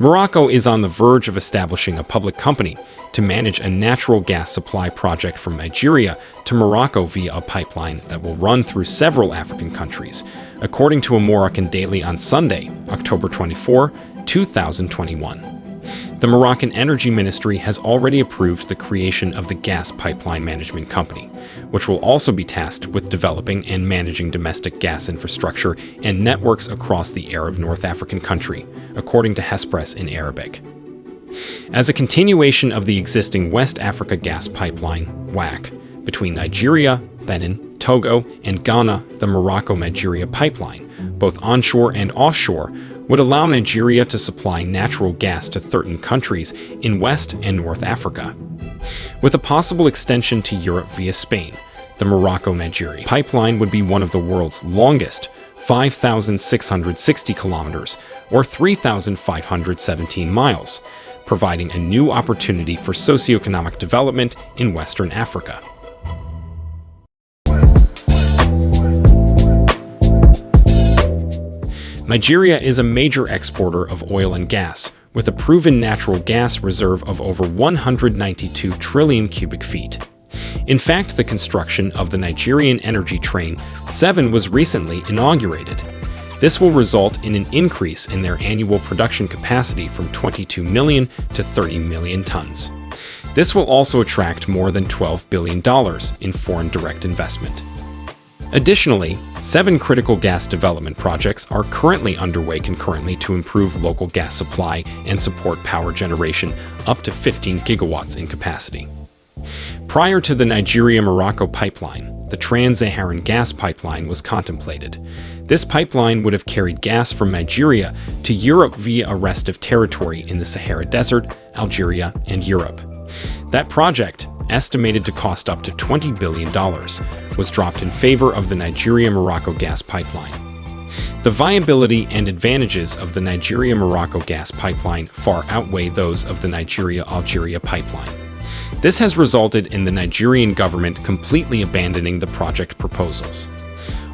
Morocco is on the verge of establishing a public company to manage a natural gas supply project from Nigeria to Morocco via a pipeline that will run through several African countries, according to a Moroccan daily on Sunday, October 24, 2021. The Moroccan Energy Ministry has already approved the creation of the Gas Pipeline Management Company, which will also be tasked with developing and managing domestic gas infrastructure and networks across the Arab North African country, according to Hespres in Arabic. As a continuation of the existing West Africa Gas Pipeline, WAC, between Nigeria, Benin, Togo, and Ghana, the Morocco-Nigeria pipeline, both onshore and offshore, would allow Nigeria to supply natural gas to 13 countries in West and North Africa. With a possible extension to Europe via Spain, the Morocco-Nigeria pipeline would be one of the world's longest, 5,660 kilometers, or 3,517 miles, providing a new opportunity for socioeconomic development in Western Africa. Nigeria is a major exporter of oil and gas, with a proven natural gas reserve of over 192 trillion cubic feet. In fact, the construction of the Nigerian Energy Train 7 was recently inaugurated. This will result in an increase in their annual production capacity from 22 million to 30 million tons. This will also attract more than $12 billion in foreign direct investment. Additionally, 7 critical gas development projects are currently underway concurrently to improve local gas supply and support power generation up to 15 gigawatts in capacity. Prior to the Nigeria-Morocco pipeline, the Trans-Saharan gas pipeline was contemplated. This pipeline would have carried gas from Nigeria to Europe via a rest of territory in the Sahara Desert, Algeria, and Europe. That project, estimated to cost up to $20 billion, was dropped in favor of the Nigeria-Morocco gas pipeline. The viability and advantages of the Nigeria-Morocco gas pipeline far outweigh those of the Nigeria-Algeria pipeline. This has resulted in the Nigerian government completely abandoning the project proposals.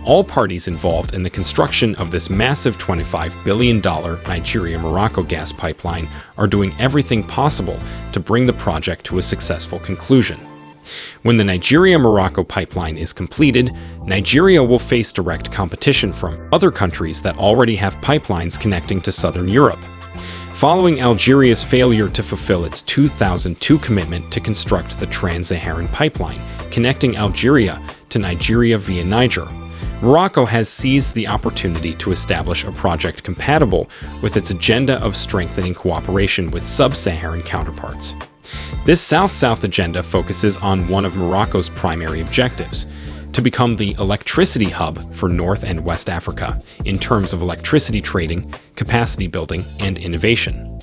All parties involved in the construction of this massive $25 billion Nigeria-Morocco gas pipeline are doing everything possible to bring the project to a successful conclusion. When the Nigeria-Morocco pipeline is completed, Nigeria will face direct competition from other countries that already have pipelines connecting to southern Europe. Following Algeria's failure to fulfill its 2002 commitment to construct the Trans-Saharan pipeline connecting Algeria to Nigeria via Niger, Morocco has seized the opportunity to establish a project compatible with its agenda of strengthening cooperation with sub-Saharan counterparts. This South-South agenda focuses on one of Morocco's primary objectives: to become the electricity hub for North and West Africa in terms of electricity trading, capacity building, and innovation.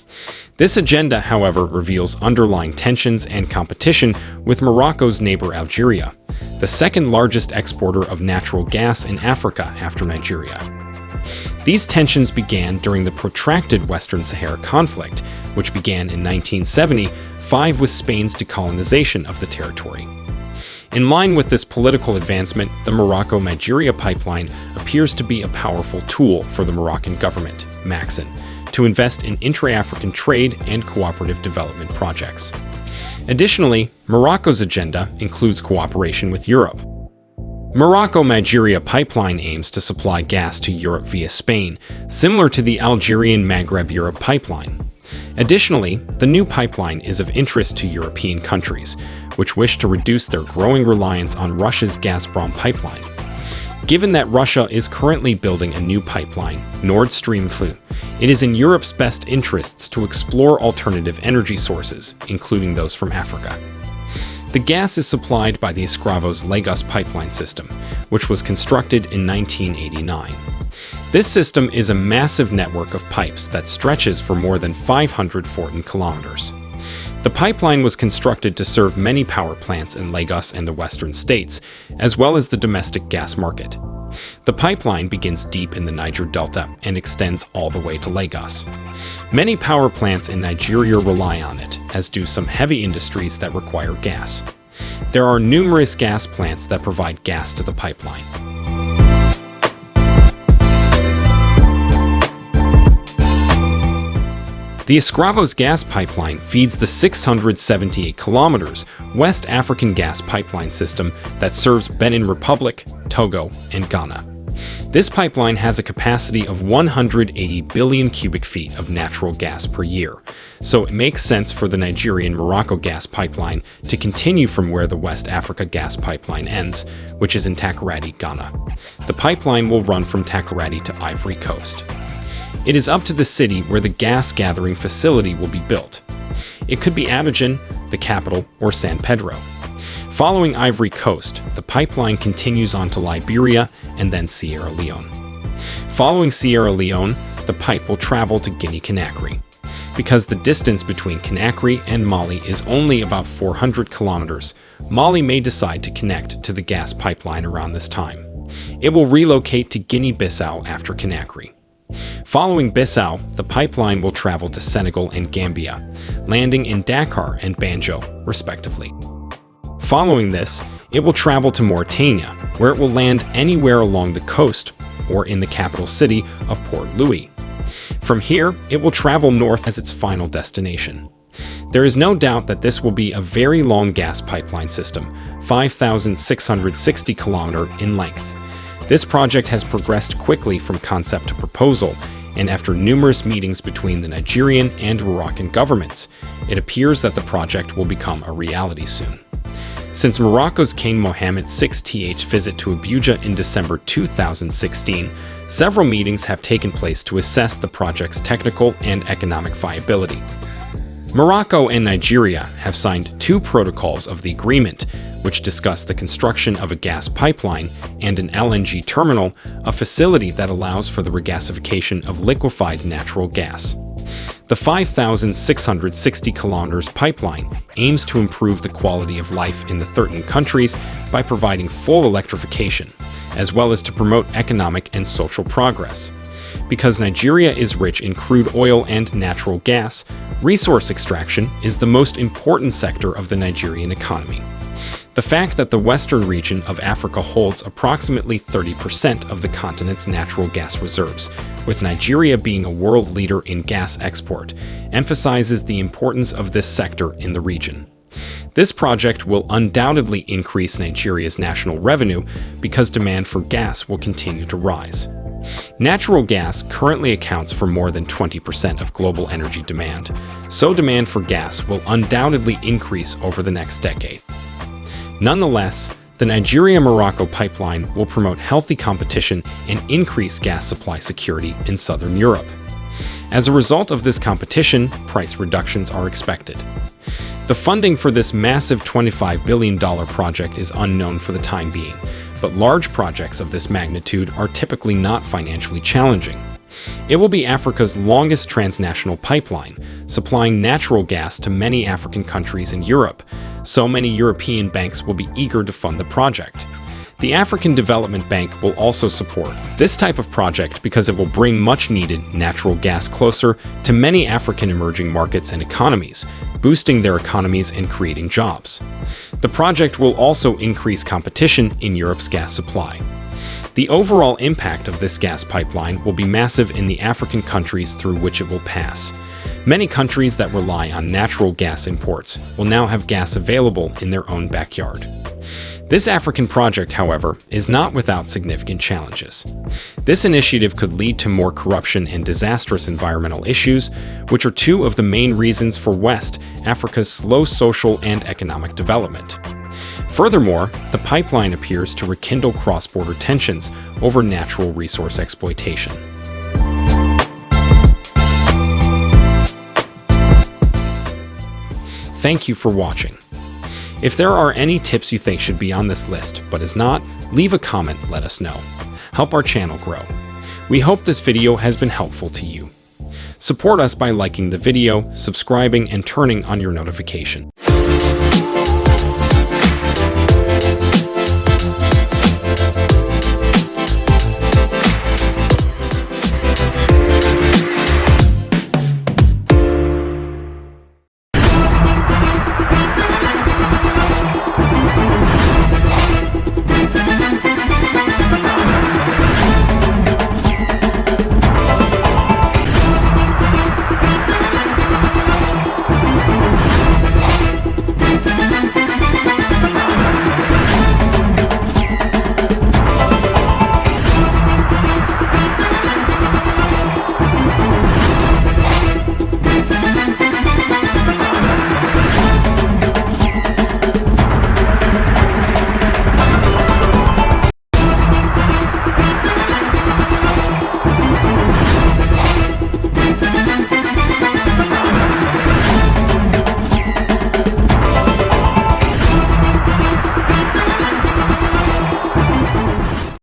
This agenda, however, reveals underlying tensions and competition with Morocco's neighbor Algeria, the second largest exporter of natural gas in Africa after Nigeria. These tensions began during the protracted Western Sahara conflict, which began in 1975 with Spain's decolonization of the territory. In line with this political advancement, the Morocco-Nigeria pipeline appears to be a powerful tool for the Moroccan government, Maxen, to invest in intra-African trade and cooperative development projects. Additionally, Morocco's agenda includes cooperation with Europe. Morocco-Nigeria pipeline aims to supply gas to Europe via Spain, similar to the Algerian Maghreb-Europe pipeline. Additionally, the new pipeline is of interest to European countries, which wish to reduce their growing reliance on Russia's Gazprom pipeline. Given that Russia is currently building a new pipeline, Nord Stream 2, it is in Europe's best interests to explore alternative energy sources, including those from Africa. The gas is supplied by the Escravos Lagos pipeline system, which was constructed in 1989. This system is a massive network of pipes that stretches for more than 514 kilometers. The pipeline was constructed to serve many power plants in Lagos and the western states, as well as the domestic gas market. The pipeline begins deep in the Niger Delta and extends all the way to Lagos. Many power plants in Nigeria rely on it, as do some heavy industries that require gas. There are numerous gas plants that provide gas to the pipeline. The Escravos gas pipeline feeds the 678 kilometers West African gas pipeline system that serves Benin Republic, Togo, and Ghana. This pipeline has a capacity of 180 billion cubic feet of natural gas per year, so it makes sense for the Nigerian Morocco gas pipeline to continue from where the West Africa gas pipeline ends, which is in Takoradi, Ghana. The pipeline will run from Takoradi to Ivory Coast. It is up to the city where the gas gathering facility will be built. It could be Abidjan, the capital, or San Pedro. Following Ivory Coast, the pipeline continues on to Liberia and then Sierra Leone. Following Sierra Leone, the pipe will travel to Guinea-Conakry. Because the distance between Conakry and Mali is only about 400 kilometers, Mali may decide to connect to the gas pipeline around this time. It will relocate to Guinea-Bissau after Conakry. Following Bissau, the pipeline will travel to Senegal and Gambia, landing in Dakar and Banjo, respectively. Following this, it will travel to Mauritania, where it will land anywhere along the coast or in the capital city of Port Louis. From here, it will travel north as its final destination. There is no doubt that this will be a very long gas pipeline system, 5,660 kilometers in length. This project has progressed quickly from concept to proposal, and after numerous meetings between the Nigerian and Moroccan governments, it appears that the project will become a reality soon. Since Morocco's King Mohammed VI's visit to Abuja in December 2016, several meetings have taken place to assess the project's technical and economic viability. Morocco and Nigeria have signed 2 protocols of the agreement, which discuss the construction of a gas pipeline and an LNG terminal, a facility that allows for the regasification of liquefied natural gas. The 5,660 kilometers pipeline aims to improve the quality of life in the 13 countries by providing full electrification, as well as to promote economic and social progress. Because Nigeria is rich in crude oil and natural gas, resource extraction is the most important sector of the Nigerian economy. The fact that the western region of Africa holds approximately 30% of the continent's natural gas reserves, with Nigeria being a world leader in gas export, emphasizes the importance of this sector in the region. This project will undoubtedly increase Nigeria's national revenue because demand for gas will continue to rise. Natural gas currently accounts for more than 20% of global energy demand, so demand for gas will undoubtedly increase over the next decade. Nonetheless, the Nigeria-Morocco pipeline will promote healthy competition and increase gas supply security in southern Europe. As a result of this competition, price reductions are expected. The funding for this massive $25 billion project is unknown for the time being, but large projects of this magnitude are typically not financially challenging. It will be Africa's longest transnational pipeline, supplying natural gas to many African countries in Europe, so many European banks will be eager to fund the project. The African Development Bank will also support this type of project because it will bring much-needed natural gas closer to many African emerging markets and economies, boosting their economies and creating jobs. The project will also increase competition in Europe's gas supply. The overall impact of this gas pipeline will be massive in the African countries through which it will pass. Many countries that rely on natural gas imports will now have gas available in their own backyard. This African project, however, is not without significant challenges. This initiative could lead to more corruption and disastrous environmental issues, which are 2 of the main reasons for West Africa's slow social and economic development. Furthermore, the pipeline appears to rekindle cross-border tensions over natural resource exploitation. Thank you for watching. If there are any tips you think should be on this list but is not, leave a comment, let us know. Help our channel grow. We hope this video has been helpful to you. Support us by liking the video, subscribing, and turning on your notification.